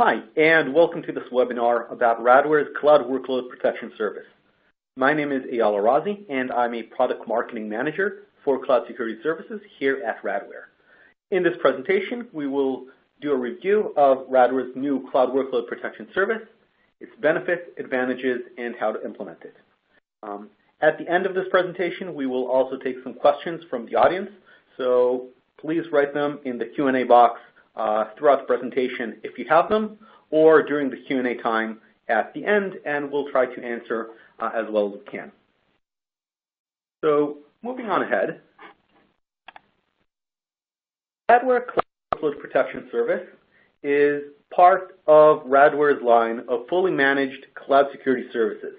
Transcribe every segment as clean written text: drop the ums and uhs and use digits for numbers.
Hi, and welcome to this webinar about Radware's Cloud Workload Protection Service. My name is Eyal Arazi, and I'm a Product Marketing Manager for Cloud Security Services here at Radware. In this presentation, we will do a review of Radware's new Cloud Workload Protection Service, its benefits, advantages, and how to implement it. At the end of this presentation, we will also take some questions from the audience, so please write them in the Q&A box throughout the presentation if you have them, or during the Q&A time at the end, and we'll try to answer as well as we can. So moving on ahead, Radware Cloud Workload Protection Service is part of Radware's line of fully managed cloud security services.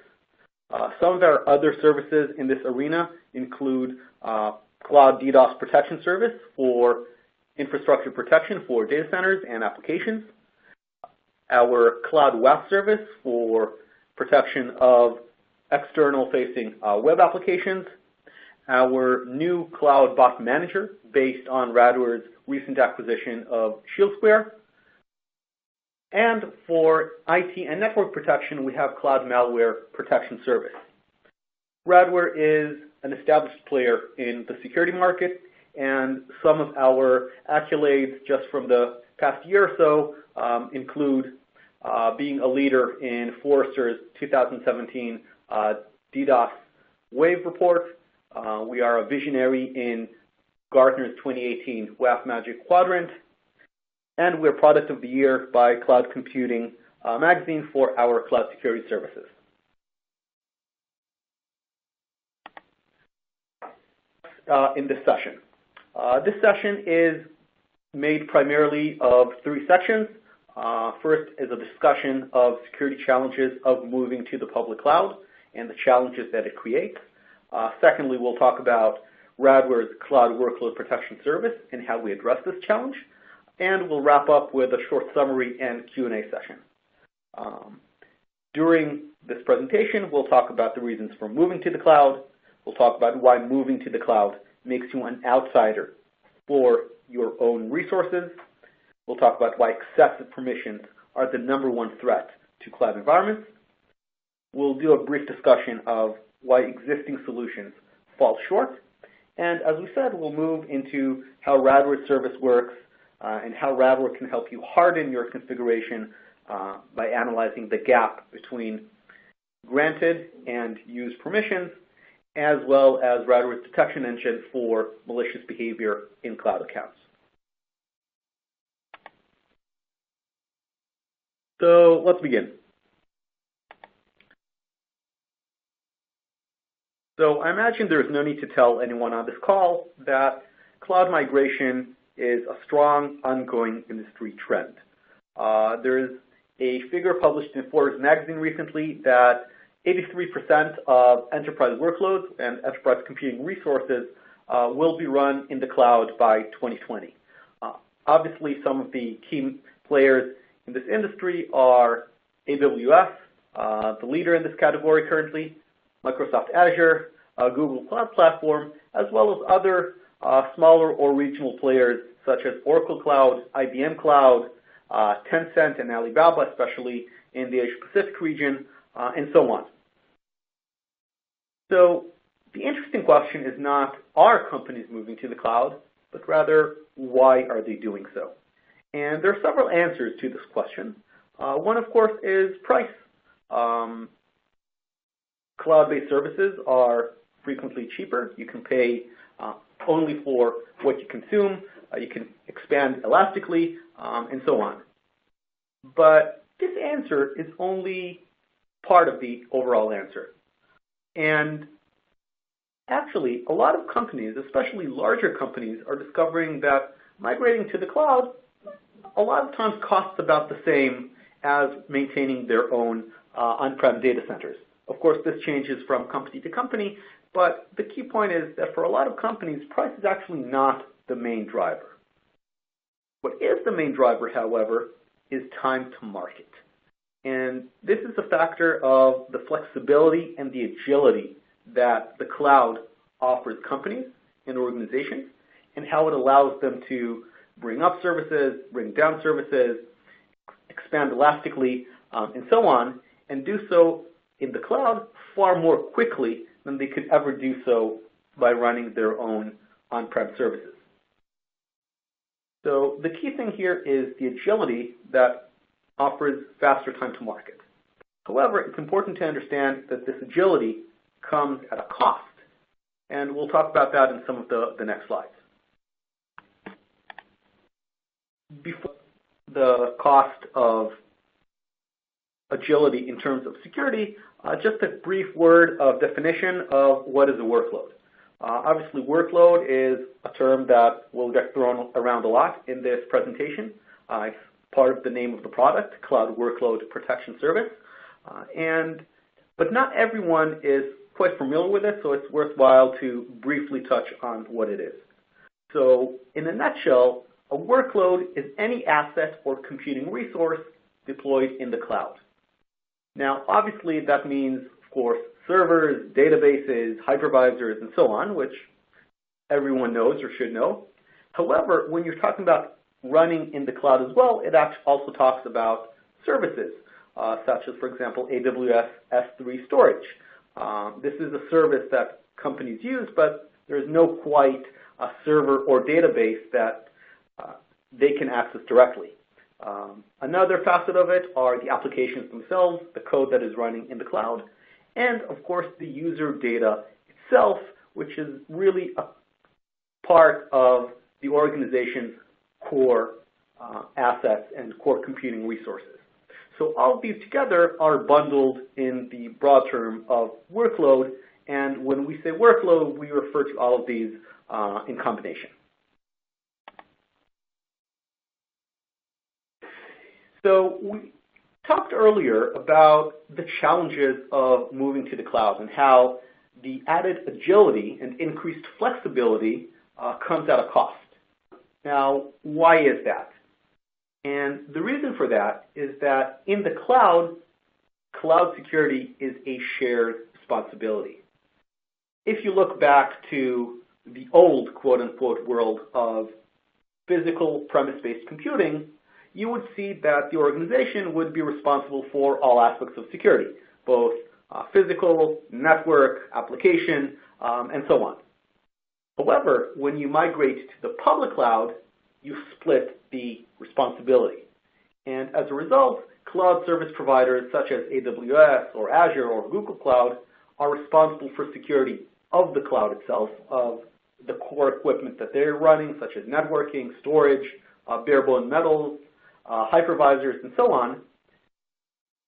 Some of our other services in this arena include Cloud DDoS Protection Service for infrastructure protection for data centers and applications, our Cloud WAF service for protection of external-facing web applications, our new Cloud Bot Manager based on Radware's recent acquisition of ShieldSquare, and for IT and network protection, we have Cloud Malware Protection Service. Radware is an established player in the security market, and some of our accolades just from the past year or so include being a leader in Forrester's 2017 DDoS Wave report. We are a visionary in Gartner's 2018 WAF Magic Quadrant, and we're Product of the Year by Cloud Computing magazine for our cloud security services. In this session. This session is made primarily of three sections. First is a discussion of security challenges of moving to the public cloud and the challenges that it creates. Secondly, we'll talk about Radware's Cloud Workload Protection Service and how we address this challenge. And we'll wrap up with a short summary and Q&A session. During this presentation, we'll talk about the reasons for moving to the cloud. We'll talk about why moving to the cloud makes you an outsider for your own resources. We'll talk about why excessive permissions are the #1 threat to cloud environments. We'll do a brief discussion of why existing solutions fall short. And as we said, we'll move into how Radware service works and how Radware can help you harden your configuration by analyzing the gap between granted and used permissions, as well as Radware's detection engine for malicious behavior in cloud accounts. So let's begin. So I imagine there's no need to tell anyone on this call that cloud migration is a strong, ongoing industry trend. There is a figure published in Forbes magazine recently that 83% of enterprise workloads and enterprise computing resources will be run in the cloud by 2020. Obviously, some of the key players in this industry are AWS, the leader in this category currently, Microsoft Azure, Google Cloud Platform, as well as other smaller or regional players such as Oracle Cloud, IBM Cloud, Tencent, and Alibaba, especially in the Asia-Pacific region, and so on. So the interesting question is not, are companies moving to the cloud, but rather, why are they doing so? And there are several answers to this question. One, of course, is price. Cloud-based services are frequently cheaper. You can pay only for what you consume. You can expand elastically, and so on. But this answer is only part of the overall answer. And actually, a lot of companies, especially larger companies, are discovering that migrating to the cloud a lot of times costs about the same as maintaining their own on-prem data centers. Of course, this changes from company to company, but the key point is that for a lot of companies, price is actually not the main driver. What is the main driver, however, is time to market. And this is a factor of the flexibility and the agility that the cloud offers companies and organizations, and how it allows them to bring up services, bring down services, expand elastically, and so on, and do so in the cloud far more quickly than they could ever do so by running their own on-prem services. So the key thing here is the agility that offers faster time to market. However, it's important to understand that this agility comes at a cost, and we'll talk about that in some of the next slides. Before the cost of agility in terms of security, just a brief word of definition of what is a workload. Obviously, workload is a term that will get thrown around a lot in this presentation. It's part of the name of the product, Cloud Workload Protection Service. But not everyone is quite familiar with it, so it's worthwhile to briefly touch on what it is. So in a nutshell, a workload is any asset or computing resource deployed in the cloud. Now, obviously, that means, of course, servers, databases, hypervisors, and so on, which everyone knows or should know. However, when you're talking about running in the cloud as well, it also talks about services, such as, for example, AWS S3 storage. This is a service that companies use, but there's no quite a server or database that they can access directly. Another facet of it are the applications themselves, the code that is running in the cloud, and of course the user data itself, which is really a part of the organization's core assets and core computing resources. So all of these together are bundled in the broad term of workload, and when we say workload, we refer to all of these in combination. So we talked earlier about the challenges of moving to the cloud and how the added agility and increased flexibility comes at a cost. Now, why is that? And the reason for that is that in the cloud, cloud security is a shared responsibility. If you look back to the old quote-unquote world of physical premise-based computing, you would see that the organization would be responsible for all aspects of security, both physical, network, application, and so on. However, when you migrate to the public cloud, you split the responsibility. And as a result, cloud service providers such as AWS or Azure or Google Cloud are responsible for security of the cloud itself, of the core equipment that they're running, such as networking, storage, bare-bone metals, hypervisors, and so on.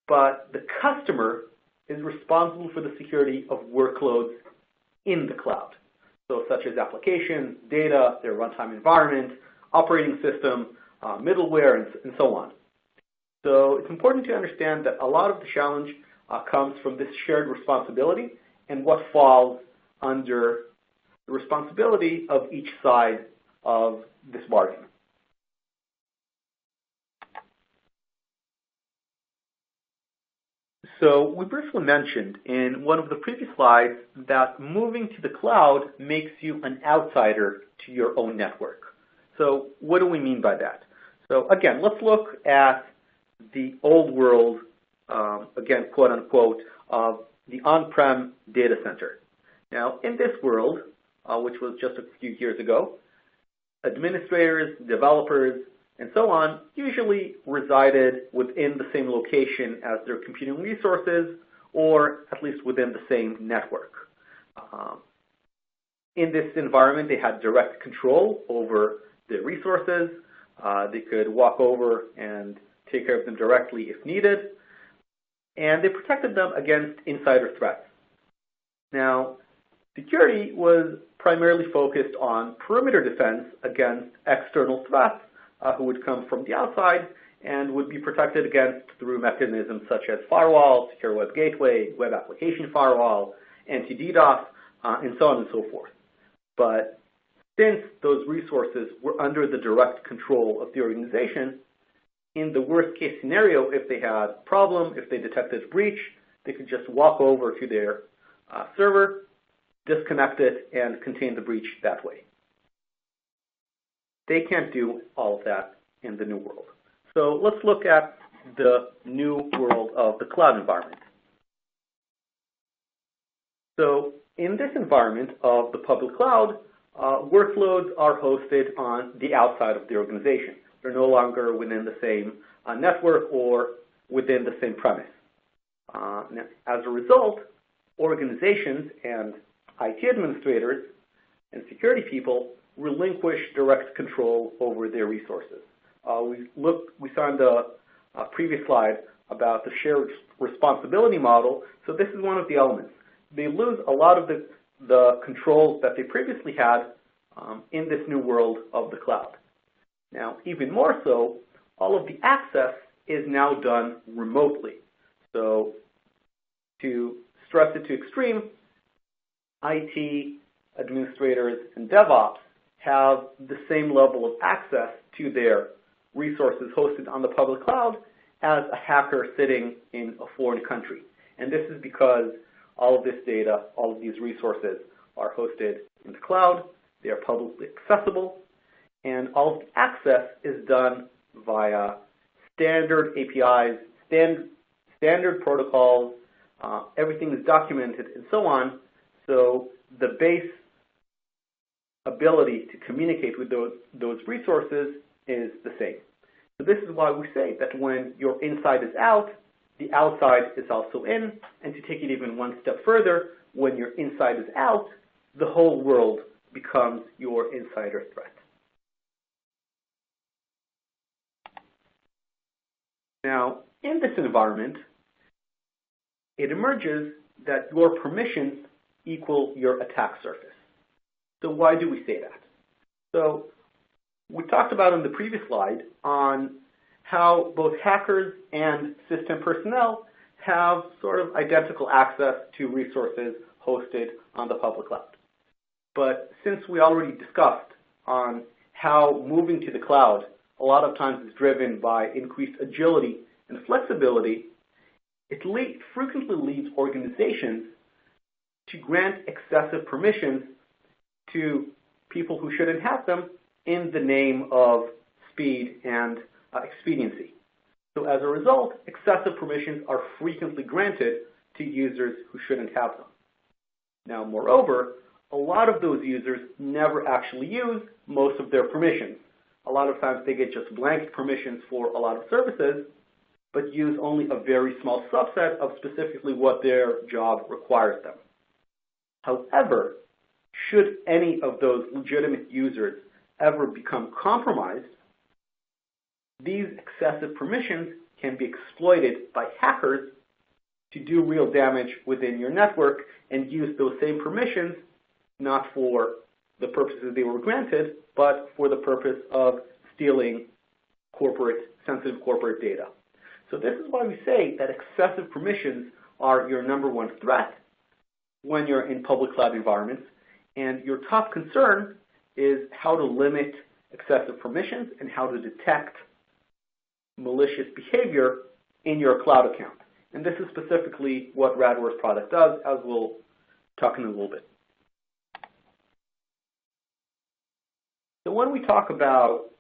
But the customer is responsible for the security of workloads in the cloud. So such as applications, data, their runtime environment, operating system, middleware, and so on. So it's important to understand that a lot of the challenge comes from this shared responsibility and what falls under the responsibility of each side of this bargain. So we briefly mentioned in one of the previous slides that moving to the cloud makes you an outsider to your own network. So what do we mean by that? So again, let's look at the old world, again, quote unquote, of the on-prem data center. Now, in this world, which was just a few years ago, administrators, developers, and so on usually resided within the same location as their computing resources, or at least within the same network. In this environment, they had direct control over their resources. They could walk over and take care of them directly if needed, and they protected them against insider threats. Now, security was primarily focused on perimeter defense against external threats who would come from the outside and would be protected against through mechanisms such as firewall, secure web gateway, web application firewall, anti-DDoS, and so on and so forth. But since those resources were under the direct control of the organization, in the worst case scenario, if they had a problem, if they detected a breach, they could just walk over to their server, disconnect it, and contain the breach that way. They can't do all of that in the new world. So let's look at the new world of the cloud environment. So in this environment of the public cloud, workloads are hosted on the outside of the organization. They're no longer within the same network or within the same premise. Now, as a result, organizations and IT administrators and security people relinquish direct control over their resources. We saw in the previous slide about the shared responsibility model, so this is one of the elements. They lose a lot of the control that they previously had in this new world of the cloud. Now, even more so, all of the access is now done remotely. So to stress it to extreme, IT administrators and DevOps have the same level of access to their resources hosted on the public cloud as a hacker sitting in a foreign country. And this is because all of this data, all of these resources are hosted in the cloud, they are publicly accessible, and all of the access is done via standard APIs, standard protocols, everything is documented and so on, so the base ability to communicate with those resources is the same. So this is why we say that when your inside is out, the outside is also in, and to take it even one step further, when your inside is out, the whole world becomes your insider threat. Now, in this environment, it emerges that your permissions equal your attack surface. So why do we say that? So we talked about in the previous slide on how both hackers and system personnel have sort of identical access to resources hosted on the public cloud. But since we already discussed on how moving to the cloud a lot of times is driven by increased agility and flexibility, it frequently leads organizations to grant excessive permissions to people who shouldn't have them in the name of speed and expediency. So as a result, excessive permissions are frequently granted to users who shouldn't have them. Now, moreover, a lot of those users never actually use most of their permissions. A lot of times they get just blanket permissions for a lot of services, but use only a very small subset of specifically what their job requires them. However, should any of those legitimate users ever become compromised, these excessive permissions can be exploited by hackers to do real damage within your network and use those same permissions not for the purposes they were granted, but for the purpose of stealing sensitive corporate data. So this is why we say that excessive permissions are your number one threat when you're in public cloud environments, and your top concern is how to limit excessive permissions and how to detect malicious behavior in your cloud account. And this is specifically what Radware's product does, as we'll talk in a little bit. So when we talk about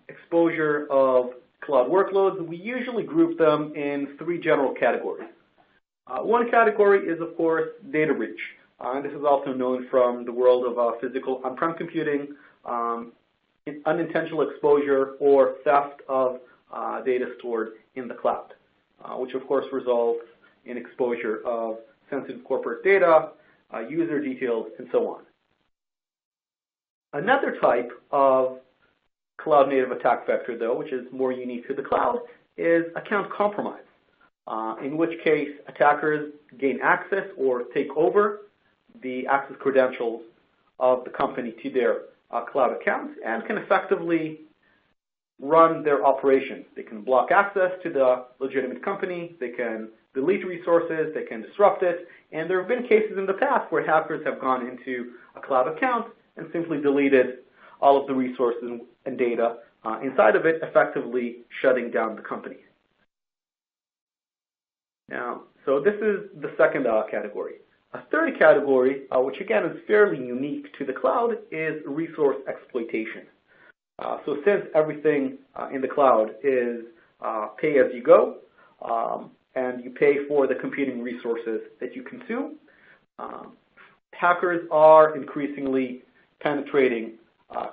exposure of cloud workloads, we usually group them in three general categories. One category is, of course, data breach. And this is also known from the world of physical on-prem computing, unintentional exposure or theft of data stored in the cloud, which of course results in exposure of sensitive corporate data, user details, and so on. Another type of cloud-native attack vector, though, which is more unique to the cloud, is account compromise, in which case attackers gain access or take over the access credentials of the company to their cloud accounts and can effectively run their operations. They can block access to the legitimate company, they can delete resources, they can disrupt it, and there have been cases in the past where hackers have gone into a cloud account and simply deleted all of the resources and data inside of it, effectively shutting down the company. Now, so this is the second category. A third category, which again is fairly unique to the cloud, is resource exploitation. So since everything in the cloud is pay as you go, and you pay for the computing resources that you consume. Hackers are increasingly penetrating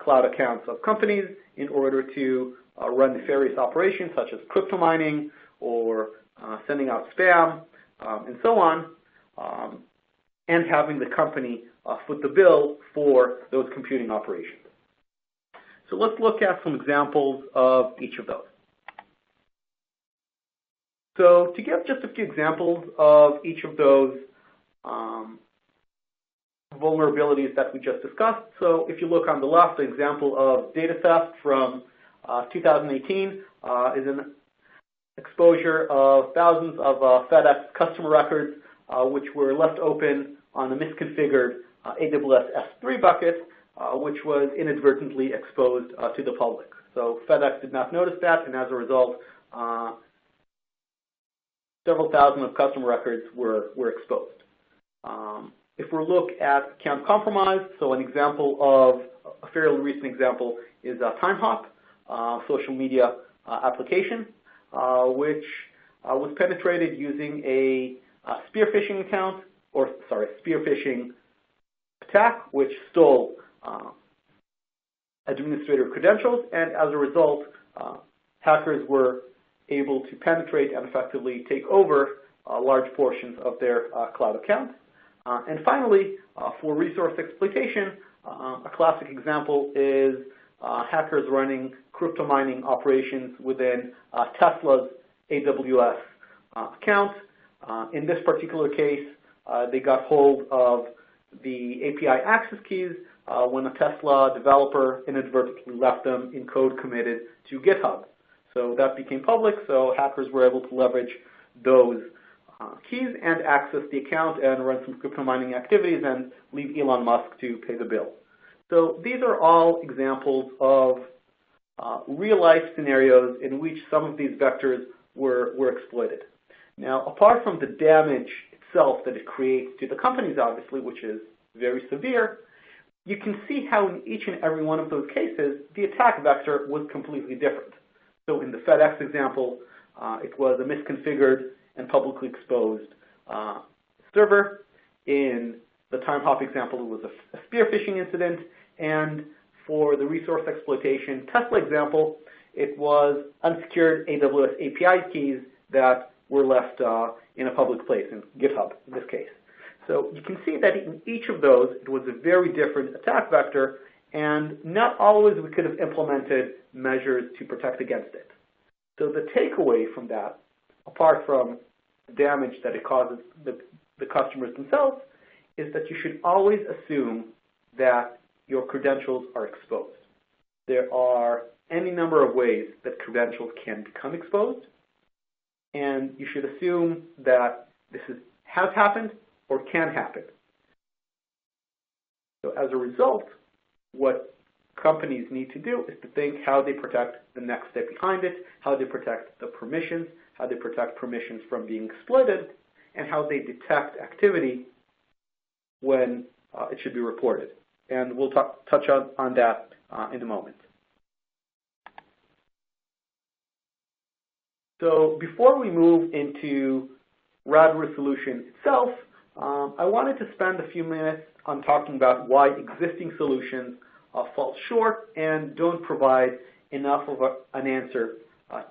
cloud accounts of companies in order to run nefarious operations such as crypto mining or sending out spam and so on, and having the company foot the bill for those computing operations. So let's look at some examples of each of those. So to give just a few examples of each of those vulnerabilities that we just discussed. So if you look on the left, the example of data theft from 2018 is an exposure of thousands of FedEx customer records which were left open on a misconfigured AWS S3 bucket, which was inadvertently exposed to the public. So FedEx did not notice that, and as a result, several thousand of customer records were exposed. If we look at account compromise, so an example of a fairly recent example is TimeHop, social media application, which was penetrated using a spear phishing attack, which stole administrator credentials, and as a result, hackers were able to penetrate and effectively take over large portions of their cloud accounts. And finally, for resource exploitation, a classic example is hackers running crypto mining operations within Tesla's AWS account. In this particular case, they got hold of the API access keys when a Tesla developer inadvertently left them in code committed to GitHub. So that became public, so hackers were able to leverage those keys and access the account and run some crypto mining activities and leave Elon Musk to pay the bill. So these are all examples of real-life scenarios in which some of these vectors were exploited. Now, apart from the damage itself that it creates to the companies, obviously, which is very severe, you can see how in each and every one of those cases, the attack vector was completely different. So in the FedEx example, it was a misconfigured and publicly exposed server. In the TimeHop example, it was a spear phishing incident. And for the resource exploitation Tesla example, it was unsecured AWS API keys that were left in a public place, in GitHub in this case. So you can see that in each of those, it was a very different attack vector, and not always we could have implemented measures to protect against it. So the takeaway from that, apart from the damage that it causes the customers themselves, is that you should always assume that your credentials are exposed. There are any number of ways that credentials can become exposed, and you should assume that this has happened or can happen. So as a result, what companies need to do is to think how they protect the next step behind it, how they protect the permissions, how they protect permissions from being exploited, and how they detect activity when it should be reported. And we'll touch on that in a moment. So before we move into Radware solution itself, I wanted to spend a few minutes on talking about why existing solutions fall short and don't provide enough of an answer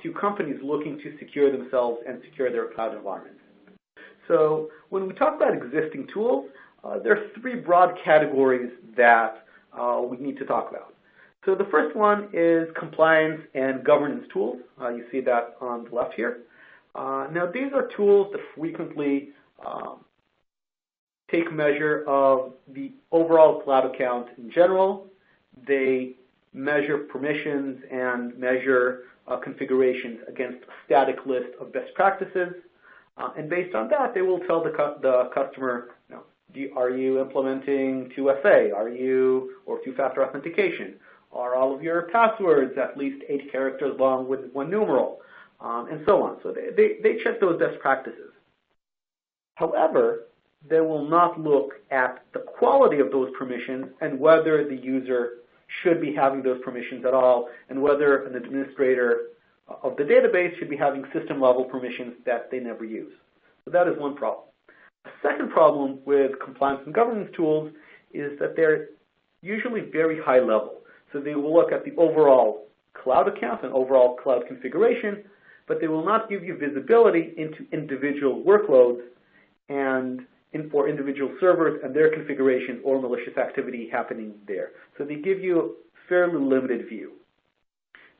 to companies looking to secure themselves and secure their cloud environments. So when we talk about existing tools, there are three broad categories that we need to talk about. So the first one is compliance and governance tools. You see that on the left here. Now these are tools that frequently take measure of the overall cloud account in general. They measure permissions and measure configurations against a static list of best practices. And based on that, they will tell the customer, are you implementing 2FA? Or two-factor authentication? Are all of your passwords at least 8 characters long with 1 numeral? And so on. So they check those best practices. However, they will not look at the quality of those permissions and whether the user should be having those permissions at all, and whether an administrator of the database should be having system-level permissions that they never use. So that is one problem. A second problem with compliance and governance tools is that they're usually very high level. So they will look at the overall cloud account and overall cloud configuration, but they will not give you visibility into individual workloads and for individual servers and their configuration or malicious activity happening there. So they give you a fairly limited view.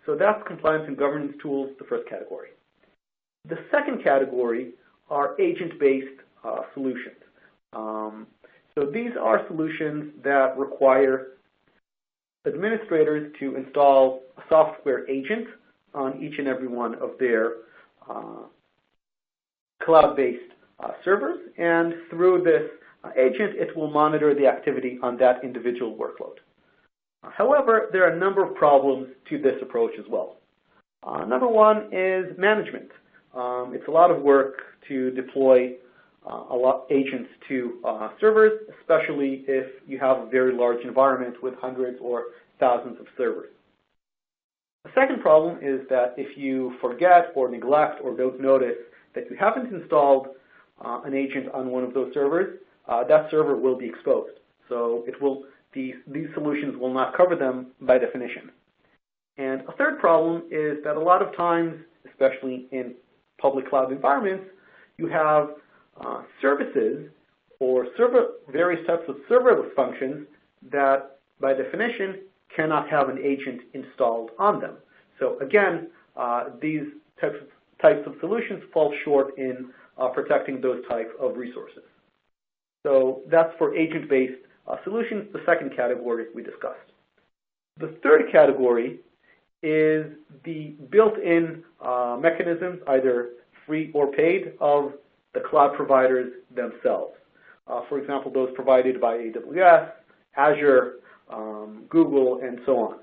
So that's compliance and governance tools, the first category. The second category are agent-based solutions. So these are solutions that require administrators to install a software agent on each and every one of their cloud-based servers, and through this agent, it will monitor the activity on that individual workload. However, there are a number of problems to this approach as well. Number one is management. It's a lot of work to deploy agents to servers, especially if you have a very large environment with hundreds or thousands of servers. The second problem is that if you forget or neglect or don't notice that you haven't installed an agent on one of those servers, that server will be exposed. So these solutions will not cover them by definition. And a third problem is that a lot of times, especially in public cloud environments, you have services or various types of serverless functions that, by definition, cannot have an agent installed on them. So again, these types of solutions fall short in protecting those types of resources. So that's for agent-based solutions, the second category we discussed. The third category is the built-in mechanisms, either free or paid, of the cloud providers themselves. For example, those provided by AWS, Azure, Google, and so on.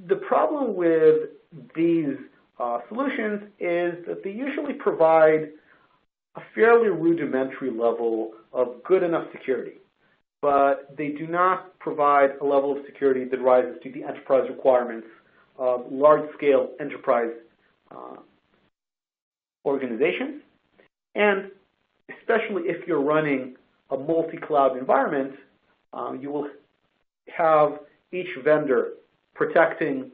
The problem with these solutions is that they usually provide a fairly rudimentary level of good enough security, but they do not provide a level of security that rises to the enterprise requirements of large-scale enterprise organizations. And especially if you're running a multi-cloud environment, you will have each vendor protecting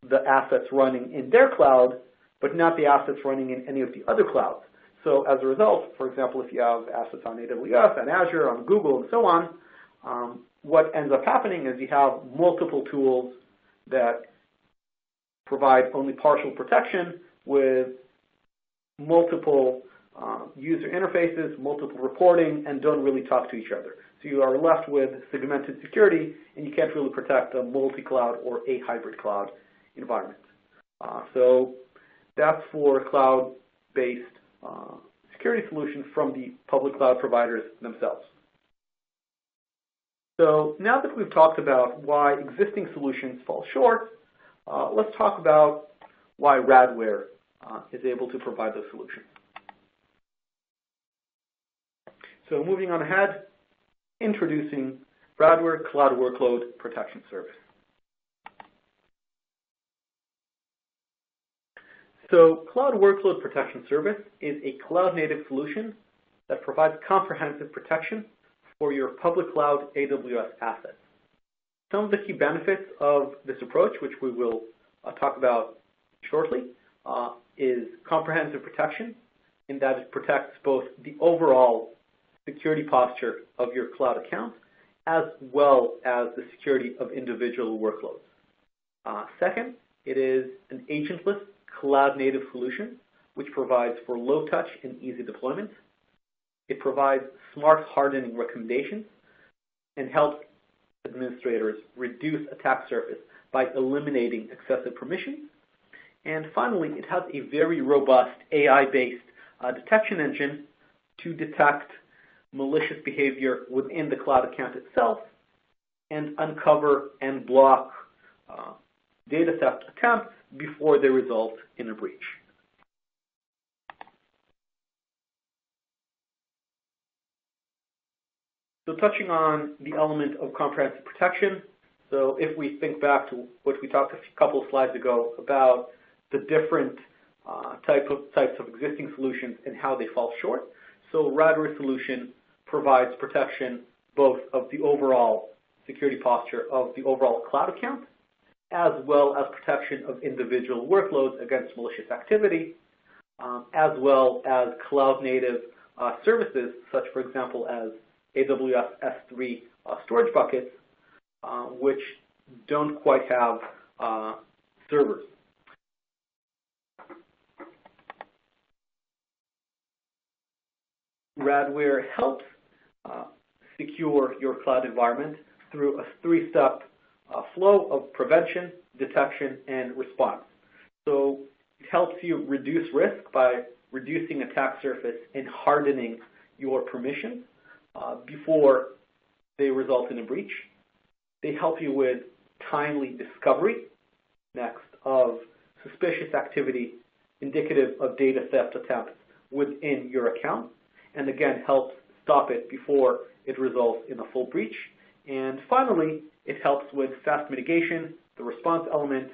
the assets running in their cloud, but not the assets running in any of the other clouds. So as a result, for example, if you have assets on AWS, on Azure, on Google, and so on, what ends up happening is you have multiple tools that provide only partial protection with multiple user interfaces, multiple reporting, and don't really talk to each other. So you are left with segmented security, and you can't really protect a multi-cloud or a hybrid cloud environment. So that's for cloud-based security solutions from the public cloud providers themselves. So now that we've talked about why existing solutions fall short, let's talk about why Radware is able to provide those solutions. So moving on ahead, introducing Radware Cloud Workload Protection Service. So Cloud Workload Protection Service is a cloud-native solution that provides comprehensive protection for your public cloud AWS assets. Some of the key benefits of this approach, which we will talk about shortly, is comprehensive protection, in that it protects both the overall security posture of your cloud account as well as the security of individual workloads. Second, it is an agentless cloud-native solution which provides for low-touch and easy deployment. It provides smart hardening recommendations and helps administrators reduce attack surface by eliminating excessive permissions. And finally, it has a very robust AI-based detection engine to detect malicious behavior within the cloud account itself and uncover and block data theft attempts before they result in a breach. So touching on the element of comprehensive protection, So if we think back to what we talked a couple of slides ago about the different types of existing solutions and how they fall short, so Radware solution provides protection both of the overall security posture of the overall cloud account, as well as protection of individual workloads against malicious activity, as well as cloud-native services, such, for example, as AWS S3 storage buckets, which don't quite have servers. Radware helps secure your cloud environment through a three-step flow of prevention, detection, and response. So it helps you reduce risk by reducing attack surface and hardening your permissions before they result in a breach. They help you with timely discovery, next, of suspicious activity indicative of data theft attempts within your account, and again helps stop it before it results in a full breach. And finally, it helps with fast mitigation, the response element,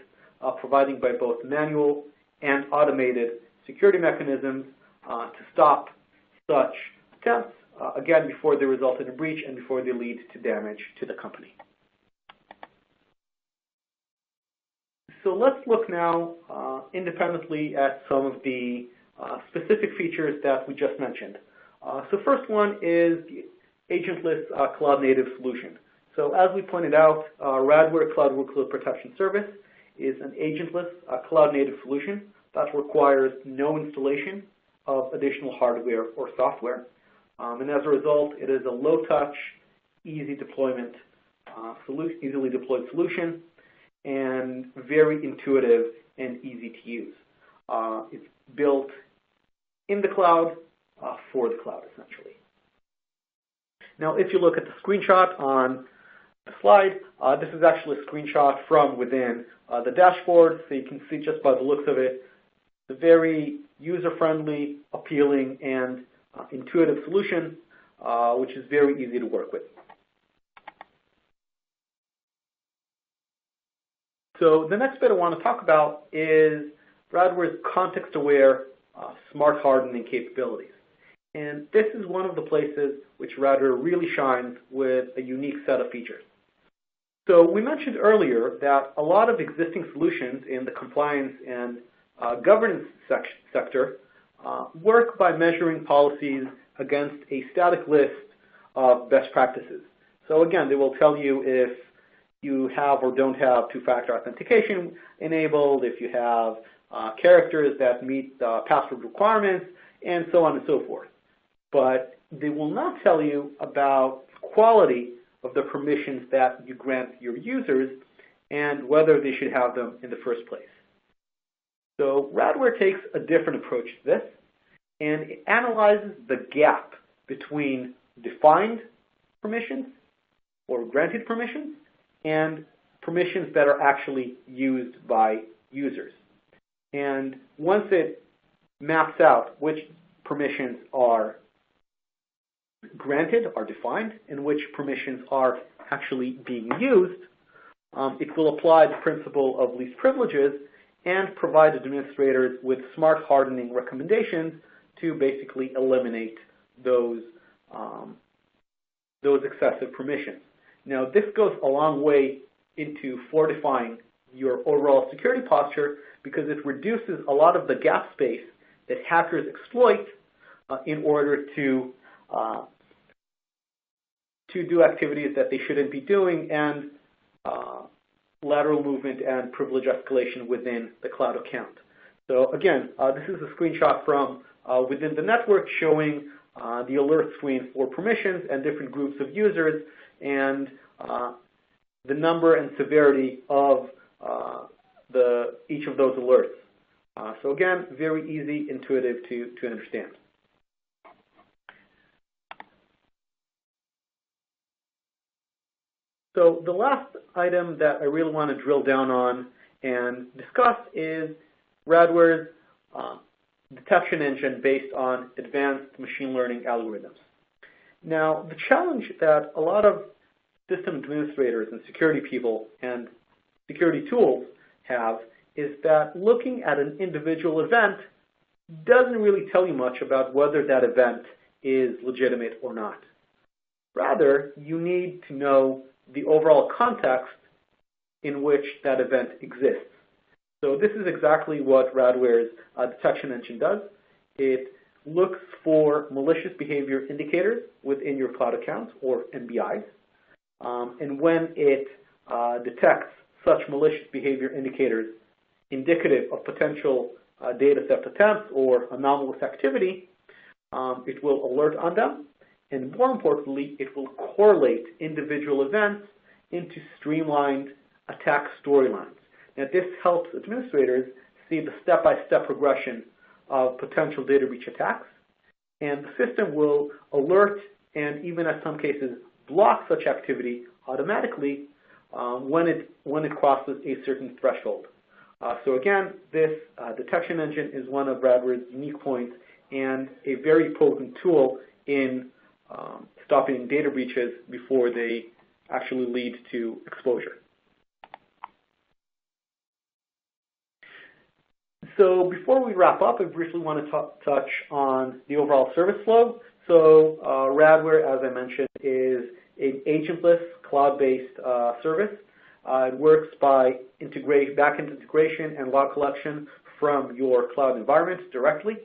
providing by both manual and automated security mechanisms to stop such attempts, again, before they result in a breach and before they lead to damage to the company. So let's look now independently at some of the specific features that we just mentioned. So first one is the agentless cloud-native solution. So as we pointed out, Radware Cloud Workload Protection Service is an agentless cloud-native solution that requires no installation of additional hardware or software. And as a result, it is a low-touch, easy deployment, easily deployed solution, and very intuitive and easy to use. It's built in the cloud for the cloud, essentially. Now, if you look at the screenshot on the slide, this is actually a screenshot from within the dashboard, so you can see just by the looks of it, the very user-friendly, appealing, and intuitive solution, which is very easy to work with. So the next bit I want to talk about is Radware's context-aware smart hardening capabilities. And this is one of the places which Radware really shines with a unique set of features. So we mentioned earlier that a lot of existing solutions in the compliance and governance sector work by measuring policies against a static list of best practices. So again, they will tell you if you have or don't have two-factor authentication enabled, if you have characters that meet password requirements, and so on and so forth. But they will not tell you about the quality of the permissions that you grant your users and whether they should have them in the first place. So Radware takes a different approach to this, and it analyzes the gap between defined permissions or granted permissions and permissions that are actually used by users. And once it maps out which permissions are granted, are defined, and which permissions are actually being used, it will apply the principle of least privileges and provide administrators with smart hardening recommendations to basically eliminate those excessive permissions. Now, this goes a long way into fortifying your overall security posture because it reduces a lot of the gap space that hackers exploit in order to do activities that they shouldn't be doing and lateral movement and privilege escalation within the cloud account. So again, this is a screenshot from within the network showing the alert screen for permissions and different groups of users and the number and severity of each of those alerts. So again, very easy, intuitive to understand. So the last item that I really want to drill down on and discuss is Radware's detection engine based on advanced machine learning algorithms. Now, the challenge that a lot of system administrators and security people and security tools have is that looking at an individual event doesn't really tell you much about whether that event is legitimate or not. Rather, you need to know the overall context in which that event exists. So this is exactly what Radware's detection engine does. It looks for malicious behavior indicators within your cloud accounts, or MBIs. And when it detects such malicious behavior indicators indicative of potential data theft attempts or anomalous activity, it will alert on them. And more importantly, it will correlate individual events into streamlined attack storylines. Now, this helps administrators see the step-by-step progression of potential data breach attacks, and the system will alert and even in some cases block such activity automatically when it crosses a certain threshold. So again, this detection engine is one of Radware's unique points and a very potent tool in stopping data breaches before they actually lead to exposure. So before we wrap up, I briefly want to touch on the overall service flow. So Radware, as I mentioned, is an agentless cloud-based service. It works by back-end integration and log collection from your cloud environment directly,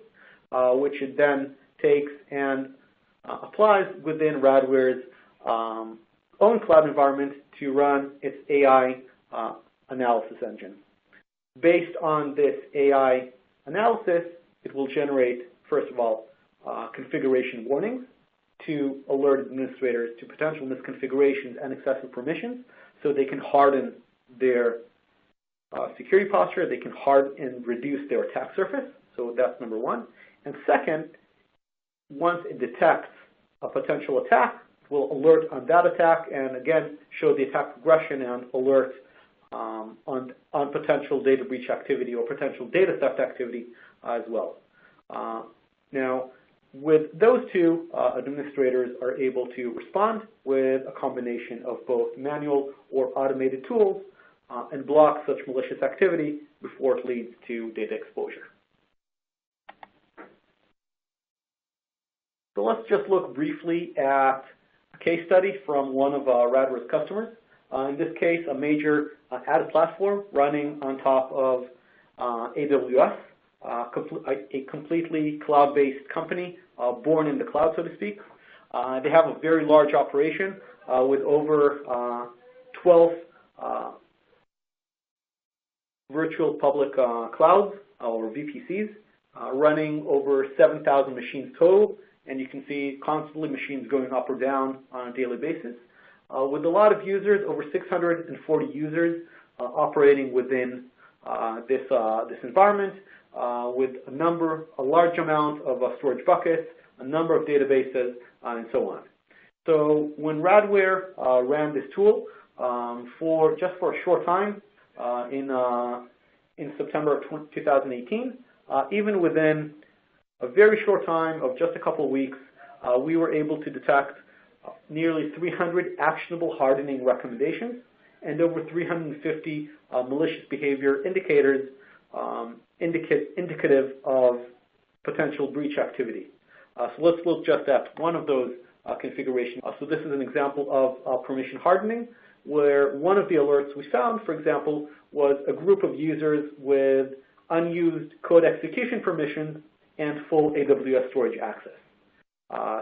which it then takes and applies within Radware's own cloud environment to run its AI analysis engine. Based on this AI analysis, it will generate, first of all, configuration warnings to alert administrators to potential misconfigurations and excessive permissions so they can harden their security posture, they can harden and reduce their attack surface. So that's number one. And second, once it detects a potential attack, it will alert on that attack and again show the attack progression and alert on potential data breach activity or potential data theft activity as well. Now, with those two, administrators are able to respond with a combination of both manual or automated tools and block such malicious activity before it leads to data exposure. So let's just look briefly at a case study from one of Radware's customers. In this case, a major ad platform running on top of AWS, a completely cloud-based company, born in the cloud, so to speak. They have a very large operation with over 12 virtual public clouds, or VPCs, running over 7,000 machines total, and you can see constantly machines going up or down on a daily basis. With a lot of users, over 640 users operating within this environment, with a large amount of storage buckets, a number of databases, and so on. So when Radware ran this tool for a short time in September of 2018, even within a very short time of just a couple of weeks, we were able to detect nearly 300 actionable hardening recommendations and over 350 malicious behavior indicators indicative of potential breach activity. So let's look just at one of those configurations. So this is an example of permission hardening, where one of the alerts we found, for example, was a group of users with unused code execution permissions and full AWS storage access.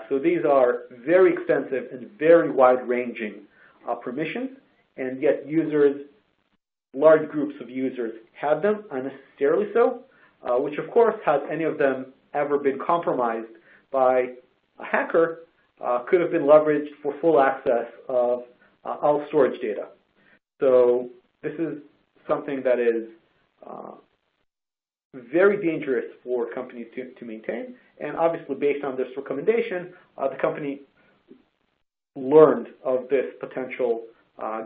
So these are very extensive and very wide-ranging permissions, and yet large groups of users had them, unnecessarily so, which of course, had any of them ever been compromised by a hacker, could have been leveraged for full access of all storage data. So this is something that is very dangerous for companies to maintain. And obviously, based on this recommendation, the company learned of this potential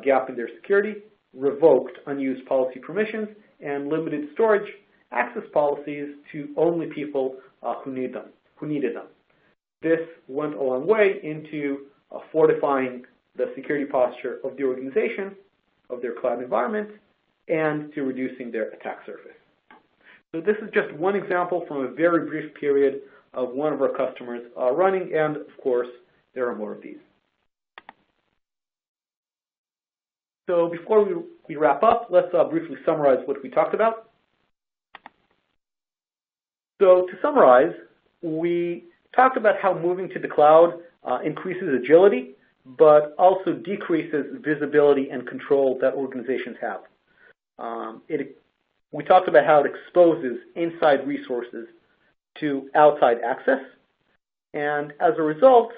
gap in their security, revoked unused policy permissions, and limited storage access policies to only people who needed them. This went a long way into fortifying the security posture of the organization, of their cloud environment, and to reducing their attack surface. So this is just one example from a very brief period of one of our customers running, and of course, there are more of these. So before we wrap up, let's briefly summarize what we talked about. So to summarize, we talked about how moving to the cloud increases agility, but also decreases visibility and control that organizations have. We talked about how it exposes inside resources to outside access, and as a result,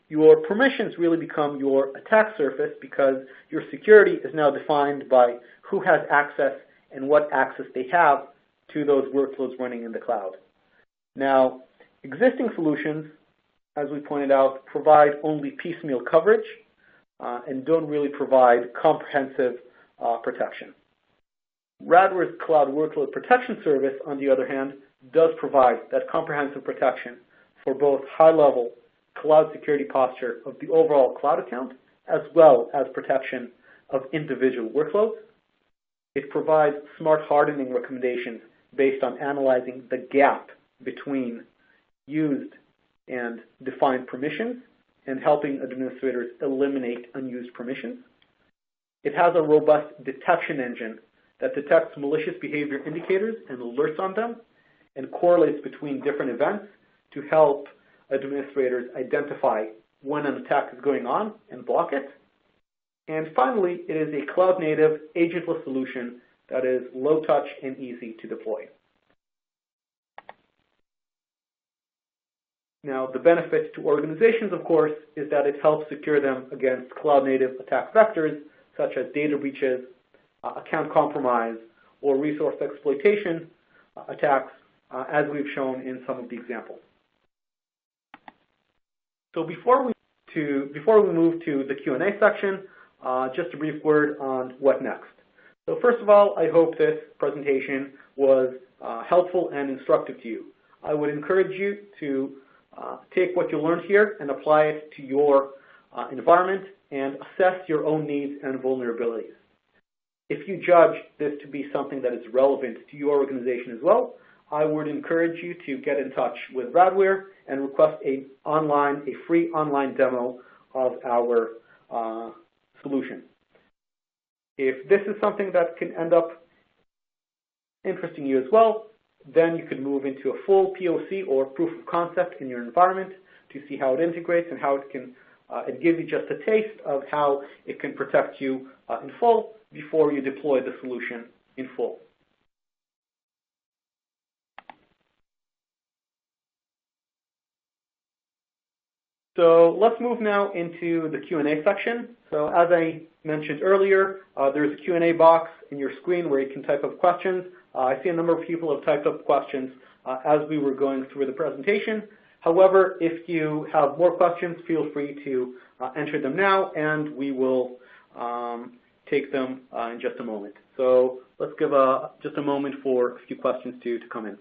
your permissions really become your attack surface because your security is now defined by who has access and what access they have to those workloads running in the cloud. Now, existing solutions, as we pointed out, provide only piecemeal coverage and don't really provide comprehensive protection. Radware's Cloud Workload Protection Service, on the other hand, does provide that comprehensive protection for both high-level cloud security posture of the overall cloud account, as well as protection of individual workloads. It provides smart hardening recommendations based on analyzing the gap between used and defined permissions and helping administrators eliminate unused permissions. It has a robust detection engine that detects malicious behavior indicators and alerts on them and correlates between different events to help administrators identify when an attack is going on and block it. And finally, it is a cloud-native, agentless solution that is low-touch and easy to deploy. Now, the benefit to organizations, of course, is that it helps secure them against cloud-native attack vectors, such as data breaches, account compromise, or resource exploitation attacks, as we've shown in some of the examples. So before we move to the Q&A section, just a brief word on what next. So first of all, I hope this presentation was helpful and instructive to you. I would encourage you to take what you learned here and apply it to your environment and assess your own needs and vulnerabilities. If you judge this to be something that is relevant to your organization as well, I would encourage you to get in touch with Radware and request a free online demo of our solution. If this is something that can end up interesting you as well, then you could move into a full POC or proof of concept in your environment to see how it integrates and how it can give you just a taste of how it can protect you in full before you deploy the solution in full. So let's move now into the Q&A section. So as I mentioned earlier, there's a Q&A box in your screen where you can type up questions. I see a number of people have typed up questions as we were going through the presentation. However, if you have more questions, feel free to enter them now, and we will take them in just a moment. So let's give just a moment for a few questions to come in.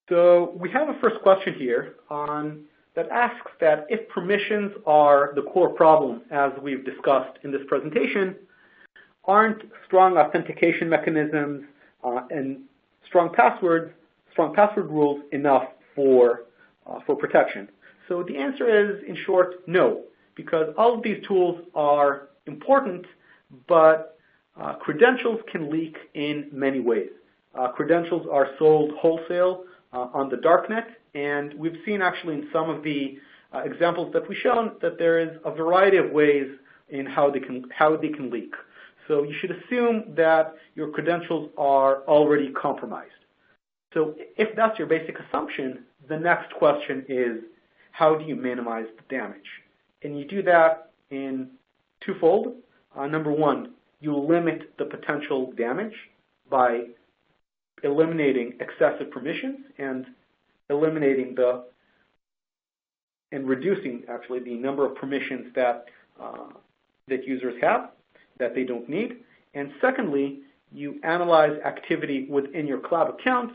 So we have a first question here that asks that if permissions are the core problem, as we've discussed in this presentation, aren't strong authentication mechanisms and strong password rules enough for protection? So the answer is, in short, no, because all of these tools are important, but credentials can leak in many ways. Credentials are sold wholesale on the darknet, and we've seen actually in some of the examples that we've shown that there is a variety of ways in how they can leak. So you should assume that your credentials are already compromised. So if that's your basic assumption, the next question is, how do you minimize the damage? And you do that in twofold. Number one, you limit the potential damage by eliminating excessive permissions and reducing actually the number of permissions that users have that they don't need. And secondly, you analyze activity within your cloud account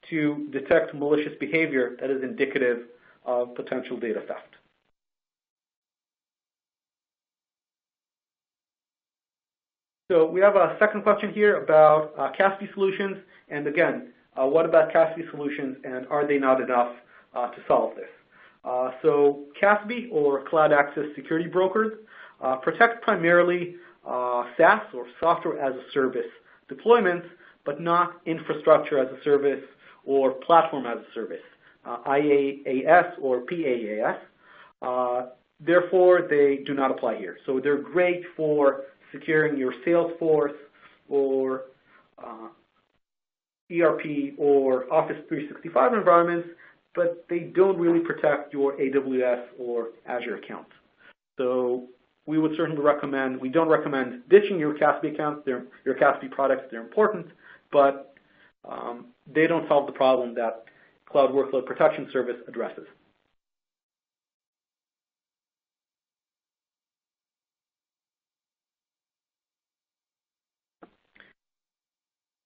to detect malicious behavior that is indicative of potential data theft. So we have a second question here about CASB solutions. And again, what about CASB solutions, and are they not enough to solve this? So CASB, or Cloud Access Security Brokers, protect primarily SaaS, or Software as a Service deployments, but not Infrastructure as a Service or Platform as a Service, IaaS or PaaS. Therefore, they do not apply here. So they're great for securing your Salesforce or ERP or Office 365 environments, but they don't really protect your AWS or Azure accounts. So we would certainly recommend, we don't recommend ditching your CASB accounts, your CASB products. They're important, but they don't solve the problem that Cloud Workload Protection Service addresses.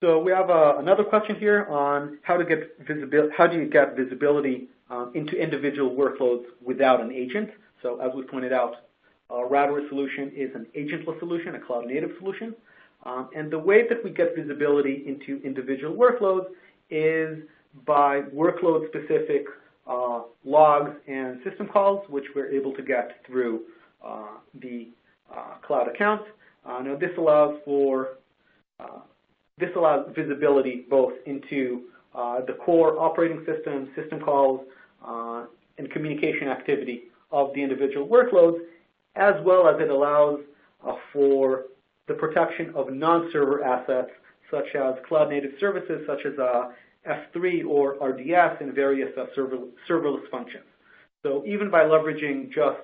So we have another question here on how to get visibility. How do you get visibility into individual workloads without an agent? So as we pointed out, Radware solution is an agentless solution, a cloud-native solution. And the way that we get visibility into individual workloads is by workload-specific logs and system calls, which we're able to get through the cloud account. Now this allows visibility both into the core operating system, system calls, and communication activity of the individual workloads, as well as it allows for the protection of non-server assets, such as cloud-native services, such as S3 or RDS and various serverless functions. So even by leveraging just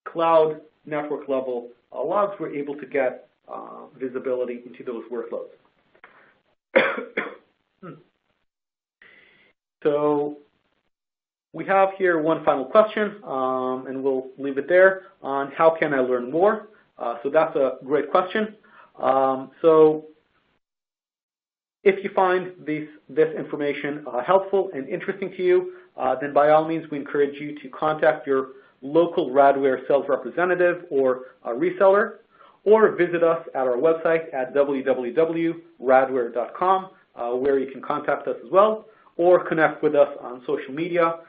cloud network level logs, we're able to get visibility into those workloads. So we have here one final question, and we'll leave it there, on how can I learn more? So that's a great question. So if you find this information helpful and interesting to you, then by all means we encourage you to contact your local Radware sales representative or reseller, or visit us at our website at www.radware.com, where you can contact us as well, or connect with us on social media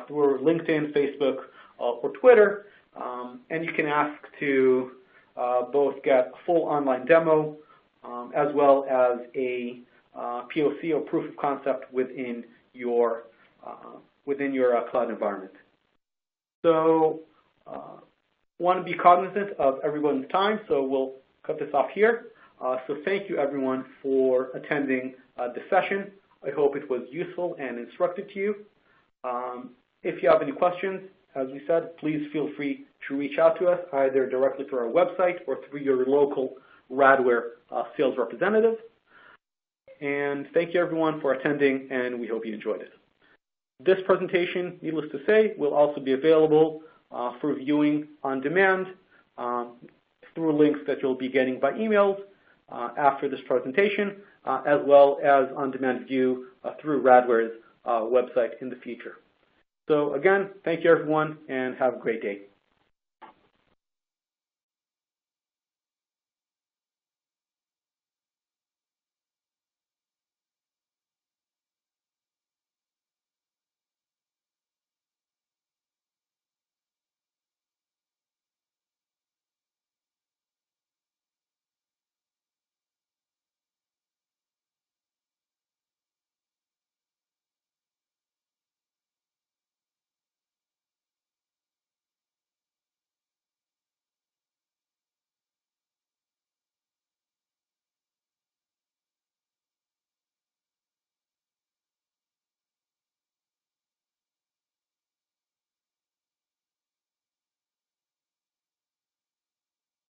through LinkedIn, Facebook, or Twitter. And you can ask to both get a full online demo as well as a POC or proof of concept within your cloud environment. So want to be cognizant of everyone's time, so we'll cut this off here. So thank you everyone for attending this session. I hope it was useful and instructive to you. If you have any questions, as we said, please feel free to reach out to us either directly through our website or through your local Radware sales representative. And thank you everyone for attending, and we hope you enjoyed it. This presentation, needless to say, will also be available for viewing on demand through links that you'll be getting by emails after this presentation, as well as on-demand view through Radware's website in the future. So again, thank you everyone, and have a great day.